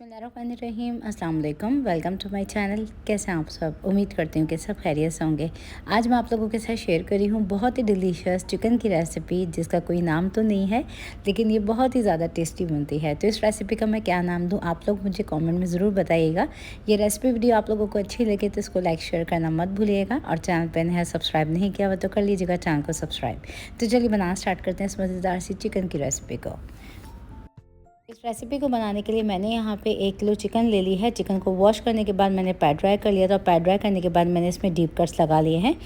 बिस्मिल्लाहिर्रहमानिर्रहीम, अस्सलाम वालेकुम। Welcome to my channel. कैसे हैं आप सब? उम्मीद करती हूँ कि सब खैरियत से होंगे। आज मैं आप लोगों के साथ शेयर करी हूँ बहुत ही डिलीशियस चिकन की रेसिपी, जिसका कोई नाम तो नहीं है लेकिन ये बहुत ही ज़्यादा टेस्टी बनती है। तो इस रेसिपी का मैं क्या नाम दूँ, आप लोग मुझे कमेंट में ज़रूर बताइएगा। ये रेसिपी वीडियो आप लोगों को अच्छी लगे तो इसको लाइक शेयर करना मत भूलिएगा, और चैनल पर नया सब्सक्राइब नहीं किया हुआ तो कर लीजिएगा चैनल को सब्सक्राइब। तो चलिए बनाना स्टार्ट करते हैं इस मज़ेदार सी चिकन की रेसिपी को। इस रेसिपी को बनाने के लिए मैंने यहाँ पे 1 किलो चिकन ले ली है। चिकन को वॉश करने के बाद मैंने पैड ड्राई कर लिया था। पैड ड्राई करने के बाद मैंने इसमें डीप कट्स लगा लिए हैं।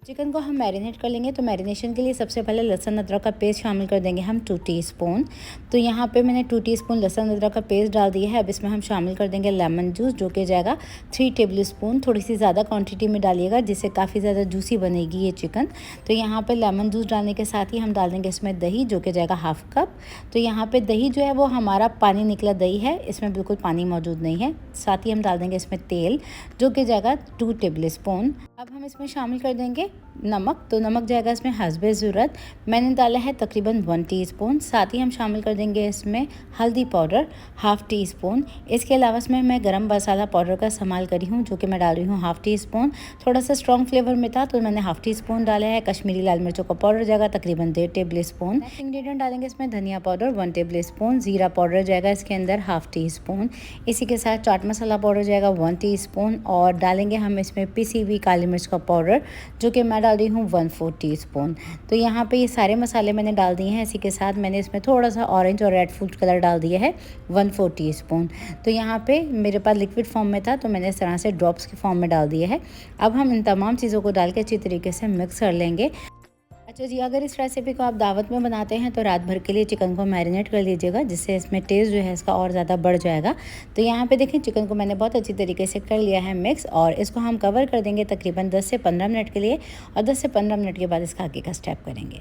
चिकन को हम मैरिनेट कर लेंगे। तो मैरिनेशन के लिए सबसे पहले लहसुन अदरक का पेस्ट शामिल कर देंगे हम 2 टीस्पून। तो यहाँ पे मैंने 2 टीस्पून लहसुन अदरक का पेस्ट डाल दिया है। अब इसमें हम शामिल कर देंगे लेमन जूस, जो कि जाएगा 3 टेबल स्पून। थोड़ी सी ज़्यादा क्वांटिटी में डालिएगा, जिससे काफ़ी ज़्यादा जूसी बनेगी ये चिकन। तो यहाँ पे लेमन जूस डालने के साथ ही हम डाल देंगे इसमें दही, जो कि जाएगा 1/2 कप। तो यहाँ पे दही जो है वो हमारा पानी निकला दही है, इसमें बिल्कुल पानी मौजूद नहीं है। साथ ही हम डाल देंगे इसमें तेल, जो कि जाएगा 2 टेबल स्पून। अब हम इसमें शामिल कर देंगे नमक। तो नमक जाएगा इसमें हस्बे ज़रूरत, मैंने डाला है तकरीबन 1 टीस्पून। साथ ही हम शामिल कर देंगे इसमें हल्दी पाउडर 1/2 टीस्पून। इसके अलावा इसमें मैं गरम मसाला पाउडर का इस्तेमाल करी हूँ, जो कि मैं डाल रही हूँ 1/2 टीस्पून। थोड़ा सा स्ट्रॉन्ग फ्लेवर में था तो मैंने 1/2 टीस्पून डाला है। कश्मीरी लाल मिर्चों का पाउडर जाएगा तकरीबन 1.5 टेबल स्पून। नेक्स्ट इंग्रेडिएंट डालेंगे इसमें धनिया पाउडर 1 टेबल स्पून। ज़ीरा पाउडर जाएगा इसके अंदर 1/2 टीस्पून। इसी के साथ चाट मसाला पाउडर जाएगा 1 टीस्पून। और डालेंगे हम इसमें पिसी हुई काली मिर्च का पाउडर, जो कि मैं डाल रही हूँ 1/4 टीस्पून। तो यहाँ पे ये सारे मसाले मैंने डाल दिए हैं। इसी के साथ मैंने इसमें थोड़ा सा ऑरेंज और रेड फूड कलर डाल दिया है 1/4 टीस्पून। तो यहाँ पे मेरे पास लिक्विड फॉर्म में था तो मैंने इस तरह से ड्रॉप्स के फॉर्म में डाल दिया है। अब हम इन तमाम चीज़ों को डाल के अच्छी तरीके से मिक्स कर लेंगे। अच्छा जी, अगर इस रेसिपी को आप दावत में बनाते हैं तो रात भर के लिए चिकन को मैरिनेट कर लीजिएगा, जिससे इसमें टेस्ट जो है इसका और ज़्यादा बढ़ जाएगा। तो यहाँ पे देखें चिकन को मैंने बहुत अच्छी तरीके से कर लिया है मिक्स, और इसको हम कवर कर देंगे तकरीबन 10 से 15 मिनट के लिए, और 10 से 15 मिनट के बाद इसका आगे का स्टेप करेंगे।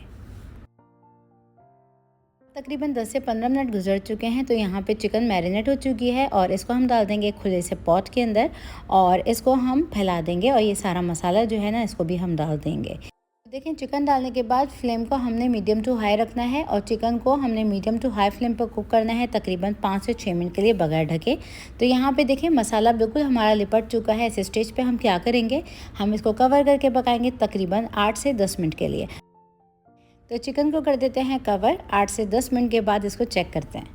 तकरीबन 10 से 15 मिनट गुजर चुके हैं। तो यहाँ पे चिकन मैरिनेट हो चुकी है, और इसको हम डाल देंगे एक खुले से पॉट के अंदर, और इसको हम फैला देंगे, और ये सारा मसाला जो है ना इसको भी हम डाल देंगे। देखें, चिकन डालने के बाद फ्लेम को हमने मीडियम टू हाई रखना है, और चिकन को हमने मीडियम टू हाई फ्लेम पर कुक करना है तकरीबन 5 से 6 मिनट के लिए बगैर ढके। तो यहाँ पे देखें मसाला बिल्कुल हमारा लिपट चुका है। इस स्टेज पे हम क्या करेंगे, हम इसको कवर करके पकाएंगे तकरीबन 8 से 10 मिनट के लिए। तो चिकन को कर देते हैं कवर। 8 से 10 मिनट के बाद इसको चेक करते हैं।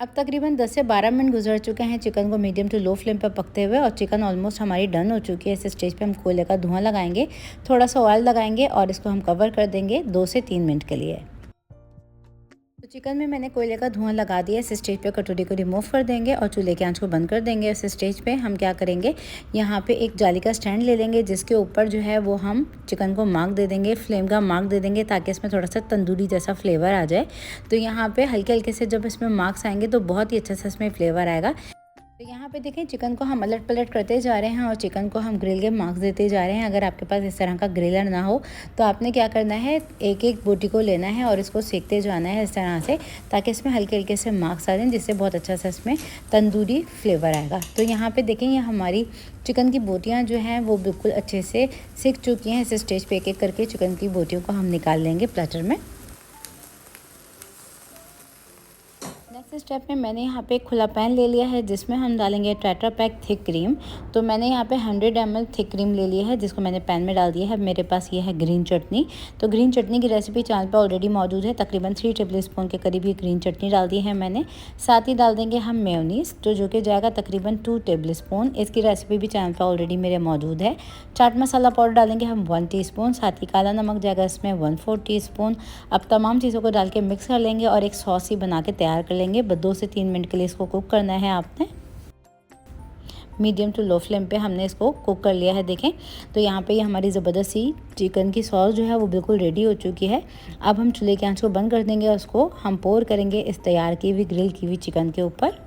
अब तकरीबन 10 से 12 मिनट गुजर चुके हैं चिकन को मीडियम टू लो फ्लेम पर पकते हुए, और चिकन ऑलमोस्ट हमारी डन हो चुकी है। इस स्टेज पे हम कोयले का धुआं लगाएंगे, थोड़ा सा ऑयल लगाएंगे, और इसको हम कवर कर देंगे 2 से 3 मिनट के लिए। तो चिकन में मैंने कोयले का धुआं लगा दिया। इस स्टेज पे कटोरी को रिमूव कर देंगे और चूल्हे की आंच को बंद कर देंगे। इस स्टेज पे हम क्या करेंगे, यहाँ पे एक जाली का स्टैंड ले लेंगे, जिसके ऊपर जो है वो हम चिकन को मार्क दे देंगे, फ्लेम का मार्क दे देंगे, ताकि इसमें थोड़ा सा तंदूरी जैसा फ्लेवर आ जाए। तो यहाँ पे हल्के हल्के से जब इसमें मार्क्स आएंगे तो बहुत ही अच्छा सा इसमें फ्लेवर आएगा। तो यहाँ पे देखें चिकन को हम अलट पलट करते जा रहे हैं, और चिकन को हम ग्रिल के मार्क्स देते जा रहे हैं। अगर आपके पास इस तरह का ग्रिलर ना हो तो आपने क्या करना है, एक एक बोटी को लेना है और इसको सेकते जाना है इस तरह से, ताकि इसमें हल्के हल्के से मार्क्स आ जाएं, जिससे बहुत अच्छा सा इसमें तंदूरी फ्लेवर आएगा। तो यहाँ पे देखें, ये हमारी चिकन की बोटियाँ जो हैं वो बिल्कुल अच्छे से सिक चुकी हैं। इस स्टेज पर एक एक करके चिकन की बोटियों को हम निकाल लेंगे प्लेटर में। नेक्स्ट स्टेप में मैंने यहाँ पे एक खुला पैन ले लिया है, जिसमें हम डालेंगे टेट्रा पैक थिक क्रीम। तो मैंने यहाँ पे 100 ml थिक क्रीम ले लिया है, जिसको मैंने पैन में डाल दिया है। मेरे पास ये है ग्रीन चटनी। तो ग्रीन चटनी की रेसिपी चैनल पे ऑलरेडी मौजूद है। तकरीबन 3 टेबल स्पून के करीब ये ग्रीन चटनी डाल दी है मैंने। साथ ही डाल देंगे हम मेयोनीज, तो जो कि जाएगा तकरीबन 2 टेबल स्पून। इसकी रेसिपी भी चैनल पर ऑलरेडी मेरे मौजूद है। चाट मसाला पाउडर डालेंगे हम 1 टीस्पून। साथ ही काला नमक जाएगा इसमें 1/4 टीस्पून। अब तमाम चीज़ों को डाल के मिक्स कर लेंगे, और एक सॉस ही बना के तैयार कर लेंगे। 2 से 3 मिनट के लिए इसको कुक करना है आपने। मीडियम टू लो फ्लेम पे हमने इसको कुक कर लिया है। देखें, तो यहाँ पे ये हमारी ज़बरदस्त सी चिकन की सॉस जो है वो बिल्कुल रेडी हो चुकी है। अब हम चूल्हे की आंच को बंद कर देंगे, और उसको हम पोर करेंगे इस तैयार की हुई ग्रिल की हुई चिकन के ऊपर।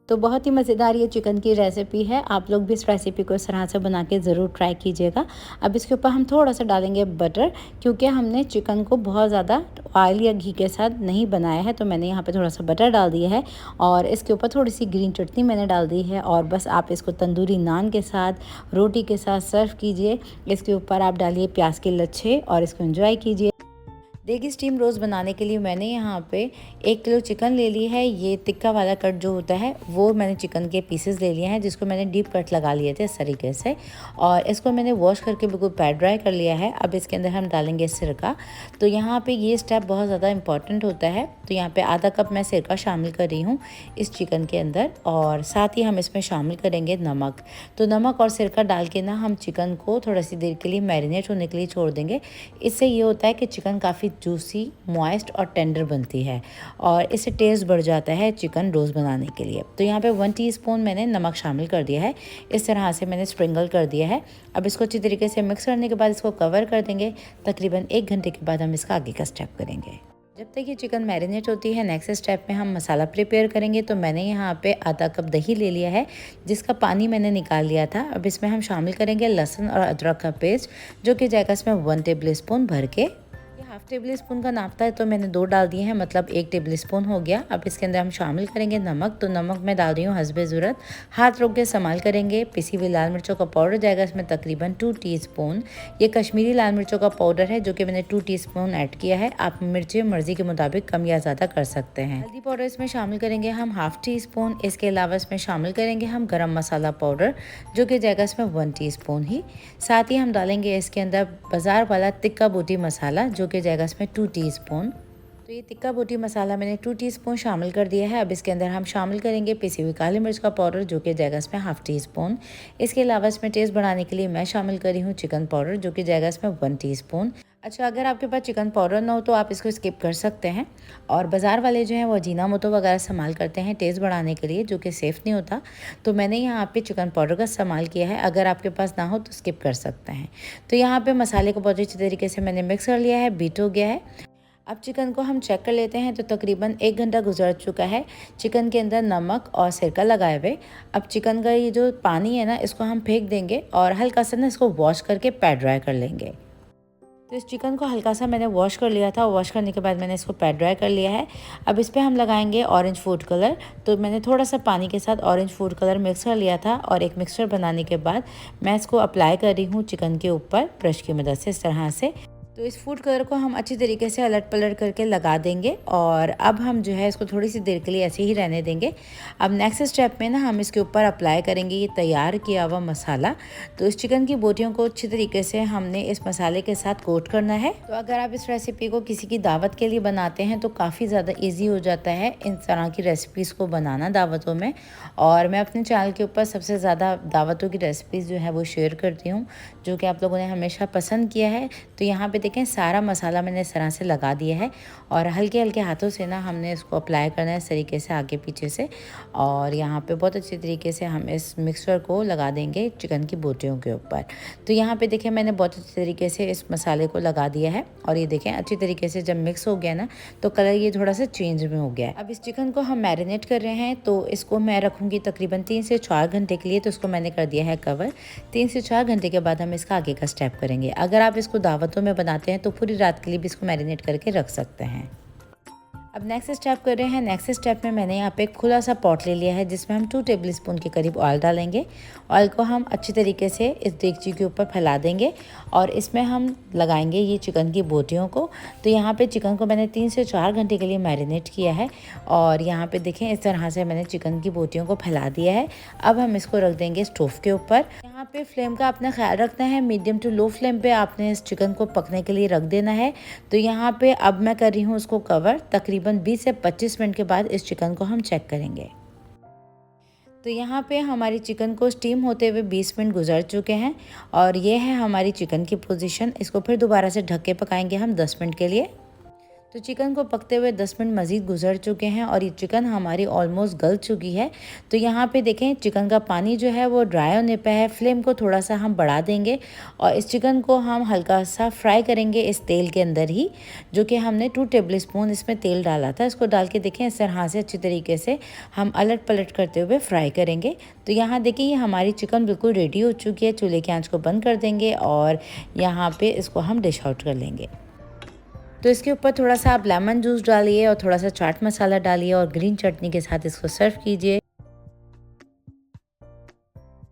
तो बहुत ही मज़ेदार ये चिकन की रेसिपी है। आप लोग भी इस रेसिपी को इस तरह से बना के ज़रूर ट्राई कीजिएगा। अब इसके ऊपर हम थोड़ा सा डालेंगे बटर, क्योंकि हमने चिकन को बहुत ज़्यादा ऑयल या घी के साथ नहीं बनाया है। तो मैंने यहाँ पे थोड़ा सा बटर डाल दिया है, और इसके ऊपर थोड़ी सी ग्रीन चटनी मैंने डाल दी है। और बस आप इसको तंदूरी नान के साथ, रोटी के साथ सर्व कीजिए। इसके ऊपर आप डालिए प्याज के लच्छे और इसको एंजॉय कीजिए। देखिए स्टीम रोज़ बनाने के लिए मैंने यहाँ पे 1 किलो चिकन ले ली है। ये टिक्का वाला कट जो होता है वो मैंने चिकन के पीसेस ले लिए हैं, जिसको मैंने डीप कट लगा लिए थे इस तरीके से, और इसको मैंने वॉश करके बिल्कुल पैड ड्राई कर लिया है। अब इसके अंदर हम डालेंगे सिरका। तो यहाँ पे ये स्टेप बहुत ज़्यादा इंपॉर्टेंट होता है। तो यहाँ पे आधा कप मैं सिरका शामिल कर रही हूँ इस चिकन के अंदर, और साथ ही हम इसमें शामिल करेंगे नमक। तो नमक और सिरका डाल के ना हम चिकन को थोड़ा सी देर के लिए मैरिनेट होने के लिए छोड़ देंगे। इससे ये होता है कि चिकन काफ़ी जूसी, मॉइस्ट और टेंडर बनती है, और इससे टेस्ट बढ़ जाता है चिकन रोज़ बनाने के लिए। तो यहाँ पे 1 टीस्पून मैंने नमक शामिल कर दिया है। इस तरह से मैंने स्प्रिंकल कर दिया है। अब इसको अच्छी तरीके से मिक्स करने के बाद इसको कवर कर देंगे। तकरीबन 1 घंटे के बाद हम इसका आगे का स्टेप करेंगे। जब तक ये चिकन मैरिनेट होती है, नेक्स्ट स्टेप में हम मसाला प्रिपेयर करेंगे। तो मैंने यहाँ पे आधा कप दही ले लिया है, जिसका पानी मैंने निकाल लिया था। अब इसमें हम शामिल करेंगे लहसुन और अदरक का पेस्ट, जो कि जाएगा इसमें 1 टेबल स्पून भर के। हाफ टेबल स्पून का नापता है, तो मैंने 2 डाल दिए हैं, मतलब 1 टेबल स्पून हो गया। अब इसके अंदर हम शामिल करेंगे नमक। तो नमक मैं डाल रही हूँ हस्बे ज़रूरत। हाथ रोक के इस्तेमाल करेंगे। पिसी हुई लाल मिर्चों का पाउडर जाएगा इसमें तकरीबन 2 टीस्पून। ये कश्मीरी लाल मिर्चों का पाउडर है, जो कि मैंने 2 टीस्पून ऐड किया है। आप मिर्ची मर्जी के मुताबिक कम या ज़्यादा कर सकते हैं। हल्दी पाउडर इसमें शामिल करेंगे हम हाफ टीस्पून। इसके अलावा इसमें शामिल करेंगे हम गरम मसाला पाउडर, जो कि जाएगा इसमें 1 टीस्पून ही। साथ ही हम डालेंगे इसके अंदर बाज़ार वाला तिक्का बोटी मसाला, जो कि जाएगा इसमें 2 टीस्पून। तो ये तिक्का बोटी मसाला मैंने 2 टीस्पून शामिल कर दिया है। अब इसके अंदर हम शामिल करेंगे पिसी हुई काली मिर्च का पाउडर, जो कि जाएगा इसमें हाफ टीस्पून। इसके अलावा इसमें टेस्ट बढ़ाने के लिए मैं शामिल करी हूँ चिकन पाउडर, जो कि जाएगा इसमें 1 टीस्पून। अच्छा, अगर आपके पास चिकन पाउडर ना हो तो आप इसको स्किप कर सकते हैं। और बाज़ार वाले जो हैं वो अजीनामोटो वगैरह इस्तेमाल करते हैं टेस्ट बढ़ाने के लिए, जो कि सेफ़ नहीं होता। तो मैंने यहाँ पे चिकन पाउडर का इस्तेमाल किया है। अगर आपके पास ना हो तो स्किप कर सकते हैं। तो यहाँ पे मसाले को बहुत अच्छी तरीके से मैंने मिक्स कर लिया है, बीट हो गया है। अब चिकन को हम चेक कर लेते हैं। तो तकरीबन 1 घंटा गुजर चुका है चिकन के अंदर नमक और सिरका लगाए हुए। अब चिकन का ये जो पानी है ना, इसको हम फेंक देंगे और हल्का सा ना इसको वॉश करके पैड ड्राई कर लेंगे। तो इस चिकन को हल्का सा मैंने वॉश कर लिया था। वॉश करने के बाद मैंने इसको पैड ड्राई कर लिया है। अब इस पर हम लगाएंगे ऑरेंज फूड कलर। तो मैंने थोड़ा सा पानी के साथ ऑरेंज फूड कलर मिक्स कर लिया था, और एक मिक्सचर बनाने के बाद मैं इसको अप्लाई कर रही हूँ चिकन के ऊपर ब्रश की मदद से, इस तरह से। तो इस फूड कलर को हम अच्छी तरीके से अलट पलट करके लगा देंगे, और अब हम जो है इसको थोड़ी सी देर के लिए ऐसे ही रहने देंगे। अब नेक्स्ट स्टेप में ना हम इसके ऊपर अप्लाई करेंगे ये तैयार किया हुआ मसाला। तो इस चिकन की बोटियों को अच्छी तरीके से हमने इस मसाले के साथ कोट करना है। तो अगर आप इस रेसिपी को किसी की दावत के लिए बनाते हैं तो काफ़ी ज़्यादा ईजी हो जाता है इन तरह की रेसिपीज़ को बनाना दावतों में। और मैं अपने चैनल के ऊपर सबसे ज़्यादा दावतों की रेसिपीज़ जो है वो शेयर करती हूँ, जो कि आप लोगों ने हमेशा पसंद किया है। तो यहाँ पे देखें सारा मसाला मैंने इस तरह से लगा दिया है, और हल्के हल्के हाथों से ना हमने इसको अप्लाई करना है इस तरीके से आगे पीछे से। और यहाँ पे बहुत अच्छी तरीके से हम इस मिक्सचर को लगा देंगे चिकन की बोटियों के ऊपर। तो यहाँ पे देखें मैंने बहुत अच्छी तरीके से इस मसाले को लगा दिया है, और ये देखें अच्छी तरीके से जब मिक्स हो गया ना, तो कलर ये थोड़ा सा चेंज में हो गया है। अब इस चिकन को हम मैरिनेट कर रहे हैं। तो इसको मैं रखूँगी तकरीबन 3 से 4 घंटे के लिए। तो इसको मैंने कर दिया है कवर। 3 से 4 घंटे के बाद हम इसका आगे का स्टेप करेंगे। अगर आप इसको दावतों में बनाते हैं तो पूरी रात के लिए भी इसको मैरिनेट करके रख सकते हैं। अब नेक्स्ट स्टेप कर रहे हैं। नेक्स्ट स्टेप में मैंने यहाँ पे एक खुला सा पॉट ले लिया है, जिसमें हम 2 टेबल स्पून के करीब ऑयल डालेंगे। ऑयल को हम अच्छी तरीके से इस देगची के ऊपर फैला देंगे, और इसमें हम लगाएंगे ये चिकन की बोटियों को। तो यहाँ पे चिकन को मैंने 3 से 4 घंटे के लिए मैरिनेट किया है, और यहाँ पे देखें इस तरह से मैंने चिकन की बोटियों को फैला दिया है। अब हम इसको रख देंगे स्टोव के ऊपर। यहाँ पे फ्लेम का अपना ख्याल रखना है, मीडियम टू लो फ्लेम पे आपने इस चिकन को पकने के लिए रख देना है। तो यहाँ पे अब मैं कर रही हूँ उसको कवर। तकरीबन 20 से 25 मिनट के बाद इस चिकन को हम चेक करेंगे। तो यहाँ पे हमारी चिकन को स्टीम होते हुए 20 मिनट गुजर चुके हैं, और ये है हमारी चिकन की पोजीशन। इसको फिर दोबारा से ढक के पकाएंगे हम 10 मिनट के लिए। तो चिकन को पकते हुए 10 मिनट मज़ीद गुजर चुके हैं, और ये चिकन हमारी ऑलमोस्ट गल चुकी है। तो यहाँ पे देखें चिकन का पानी जो है वो ड्राई होने पे है। फ्लेम को थोड़ा सा हम बढ़ा देंगे, और इस चिकन को हम हल्का सा फ्राई करेंगे इस तेल के अंदर ही, जो कि हमने 2 टेबल स्पून इसमें तेल डाला था। इसको डाल के देखें इस तरह से अच्छी तरीके से हम अलट पलट करते हुए फ्राई करेंगे। तो यहाँ देखिए ये हमारी चिकन बिल्कुल रेडी हो चुकी है। चूल्हे की आँच को बंद कर देंगे, और यहाँ पर इसको हम डिश आउट कर लेंगे। तो इसके ऊपर थोड़ा सा आप लेमन जूस डालिए, और थोड़ा सा चाट मसाला डालिए, और ग्रीन चटनी के साथ इसको सर्व कीजिए।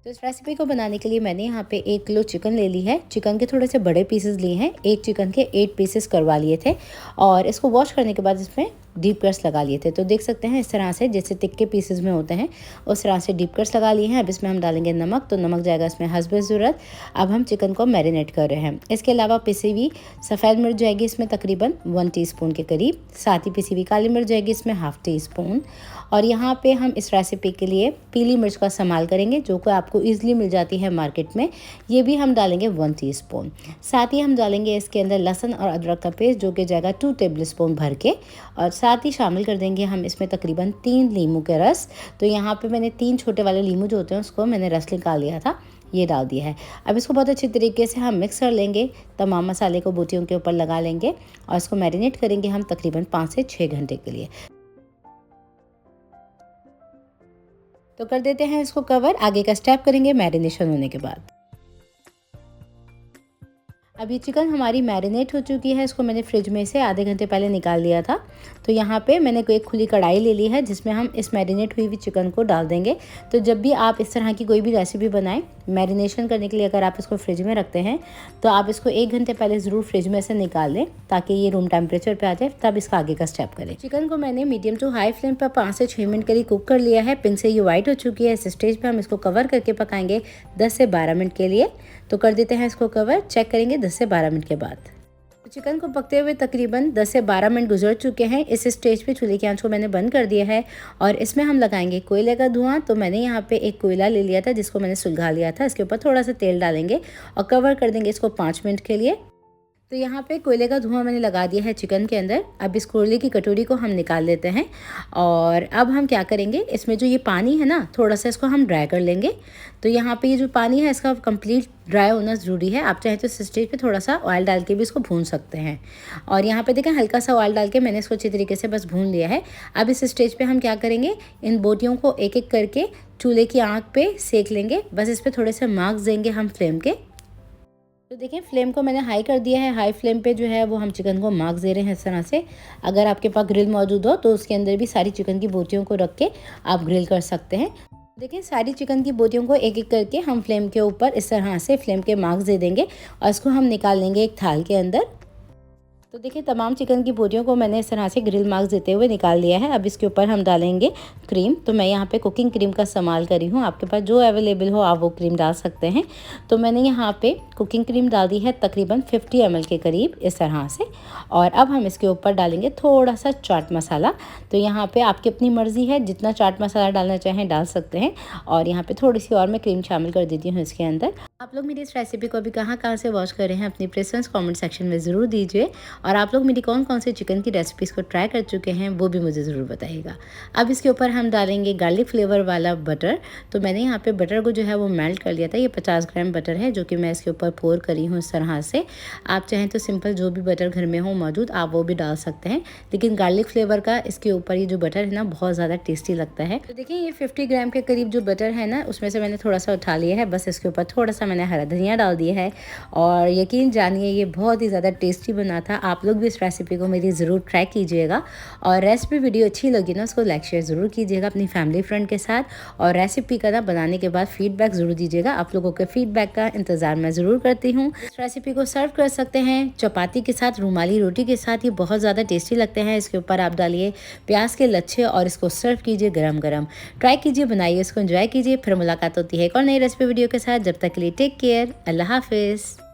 तो इस रेसिपी को बनाने के लिए मैंने यहाँ पे 1 किलो चिकन ले ली है। चिकन के थोड़े से बड़े पीसेस लिए हैं, एक चिकन के 8 पीसेस करवा लिए थे और इसको वॉश करने के बाद इसमें डीप कट्स लगा लिए थे। तो देख सकते हैं इस तरह से जैसे तिक्के पीसेस में होते हैं उस तरह से डीप कट्स लगा लिए हैं। अब इसमें हम डालेंगे नमक, तो नमक जाएगा इसमें हस्ब ज़रूरत। अब हम चिकन को मैरिनेट कर रहे हैं। इसके अलावा पिसी हुई सफ़ेद मिर्च जाएगी इसमें तकरीबन 1 टीस्पून के करीब, साथ ही पिसी हुई काली मिर्च जाएगी इसमें हाफ़ टी स्पून। और यहाँ पे हम इस रेसिपी के लिए पीली मिर्च का इस्तेमाल करेंगे जो कि आपको ईजिली मिल जाती है मार्केट में, ये भी हम डालेंगे 1 टीस्पून। साथ ही हम डालेंगे इसके अंदर लहसुन और अदरक का पेस्ट जो कि जाएगा 2 टेबल स्पून भर के, और साथ ही शामिल कर देंगे हम इसमें तकरीबन 3 नींबू के रस। तो यहाँ पे मैंने 3 छोटे वाले नींबू जो होते हैं उसको मैंने रस निकाल लिया था, ये डाल दिया है। अब इसको बहुत अच्छी तरीके से हम मिक्स कर लेंगे, तमाम मसाले को बोटियों के ऊपर लगा लेंगे और इसको मैरिनेट करेंगे हम तकरीबन 5 से 6 घंटे के लिए। तो कर देते हैं इसको कवर, आगे का स्टेप करेंगे मैरिनेशन होने के बाद। अब ये चिकन हमारी मैरिनेट हो चुकी है, इसको मैंने फ्रिज में से आधे घंटे पहले निकाल लिया था। तो यहाँ पे मैंने कोई एक खुली कढ़ाई ले ली है जिसमें हम इस मैरिनेट हुई हुई चिकन को डाल देंगे। तो जब भी आप इस तरह की कोई भी रेसिपी बनाएं मैरिनेशन करने के लिए, अगर आप इसको फ्रिज में रखते हैं तो आप इसको 1 घंटे पहले ज़रूर फ्रिज में से निकाल लें ताकि ये रूम टेम्परेचर पर आ जाए, तब इसका आगे का स्टेप करें। चिकन को मैंने मीडियम टू हाई फ्लेम पर 5 से 6 मिनट के लिए कुक कर लिया है। पिन से ये वाइट हो चुकी है। इस स्टेज पर हम इसको कवर करके पकाएंगे 10 से 12 मिनट के लिए। तो कर देते हैं इसको कवर, चेक करेंगे 10 से 12 मिनट के बाद। चिकन को पकते हुए तकरीबन 10 से 12 मिनट गुजर चुके हैं। इस स्टेज पे चूल्हे की आंच को मैंने बंद कर दिया है और इसमें हम लगाएंगे कोयले का धुआं। तो मैंने यहाँ पे एक कोयला ले लिया था जिसको मैंने सुलगा लिया था, इसके ऊपर थोड़ा सा तेल डालेंगे और कवर कर देंगे इसको 5 मिनट के लिए। तो यहाँ पे कोयले का धुआं मैंने लगा दिया है चिकन के अंदर। अब इस कोयले की कटोरी को हम निकाल लेते हैं और अब हम क्या करेंगे, इसमें जो ये पानी है ना थोड़ा सा इसको हम ड्राई कर लेंगे। तो यहाँ पे ये जो पानी है इसका कंप्लीट ड्राई होना ज़रूरी है। आप चाहें तो इस स्टेज पे थोड़ा सा ऑयल डाल के भी इसको भून सकते हैं। और यहाँ पे देखें हल्का सा ऑयल डाल के मैंने इसको अच्छी तरीके से बस भून लिया है। अब इस स्टेज पे हम क्या करेंगे, इन बोटियों को एक एक करके चूल्हे की आँच पे सेक लेंगे। बस इस पर थोड़े से मार्क्स देंगे हम फ्लेम के। तो देखिए फ्लेम को मैंने हाई कर दिया है। हाई फ्लेम पे जो है वो हम चिकन को मार्क्स दे रहे हैं इस तरह से। अगर आपके पास ग्रिल मौजूद हो तो उसके अंदर भी सारी चिकन की बोटियों को रख के आप ग्रिल कर सकते हैं। देखिए सारी चिकन की बोटियों को एक एक करके हम फ्लेम के ऊपर इस तरह से फ्लेम के मार्क्स दे देंगे और इसको हम निकाल लेंगे एक थाल के अंदर। तो देखिए तमाम चिकन की बोटियों को मैंने इस तरह से ग्रिल मार्क्स देते हुए निकाल लिया है। अब इसके ऊपर हम डालेंगे क्रीम। तो मैं यहाँ पे कुकिंग क्रीम का इस्तेमाल करी हूँ, आपके पास जो अवेलेबल हो आप वो क्रीम डाल सकते हैं। तो मैंने यहाँ पे कुकिंग क्रीम डाल दी है तकरीबन 50 ml के करीब इस तरह से। और अब हम इसके ऊपर डालेंगे थोड़ा सा चाट मसाला। तो यहाँ पे आपकी अपनी मर्ज़ी है, जितना चाट मसाला डालना चाहें डाल सकते हैं। और यहाँ पे थोड़ी सी और मैं क्रीम शामिल कर देती हूँ इसके अंदर। आप लोग मेरी इस रेसिपी को अभी कहाँ से वॉच कर रहे हैं अपनी प्रेफरेंस कमेंट सेक्शन में ज़रूर दीजिए। और आप लोग मेरी कौन से चिकन की रेसिपीज़ को ट्राई कर चुके हैं वो भी मुझे ज़रूर बताइएगा। अब इसके ऊपर हम डालेंगे गार्लिक फ्लेवर वाला बटर। तो मैंने यहाँ पे बटर को जो है वो मेल्ट कर लिया था। ये 50 ग्राम बटर है जो कि मैं इसके ऊपर पोर करी हूँ इस तरह से। आप चाहें तो सिंपल जो भी बटर घर में हो मौजूद आप वो भी डाल सकते हैं, लेकिन गार्लिक फ्लेवर का इसके ऊपर ये जो बटर है ना बहुत ज़्यादा टेस्टी लगता है। तो देखिए ये 50 ग्राम के करीब जो बटर है ना उसमें से मैंने थोड़ा सा उठा लिया है। बस इसके ऊपर थोड़ा सा मैंने हरा धनिया डाल दिया है और यकीन जानिए ये बहुत ही ज़्यादा टेस्टी बना था। आप लोग भी इस रेसिपी को मेरी ज़रूर ट्राई कीजिएगा और रेसिपी वीडियो अच्छी लगी ना उसको लाइक शेयर ज़रूर कीजिएगा अपनी फैमिली फ्रेंड के साथ। और रेसिपी का ना बनाने के बाद फीडबैक ज़रूर दीजिएगा। आप लोगों के फीडबैक का इंतज़ार मैं ज़रूर करती हूँ। इस रेसिपी को सर्व कर सकते हैं चपाती के साथ, रुमाली रोटी के साथ, ये बहुत ज़्यादा टेस्टी लगते हैं। इसके ऊपर आप डालिए प्याज के लच्छे और इसको सर्व कीजिए गरम गरम। ट्राई कीजिए, बनाइए, इसको एंजॉय कीजिए। फिर मुलाकात होती है एक और नई रेसिपी वीडियो के साथ। जब तक के लिए टेक केयर, अल्लाह हाफिज़।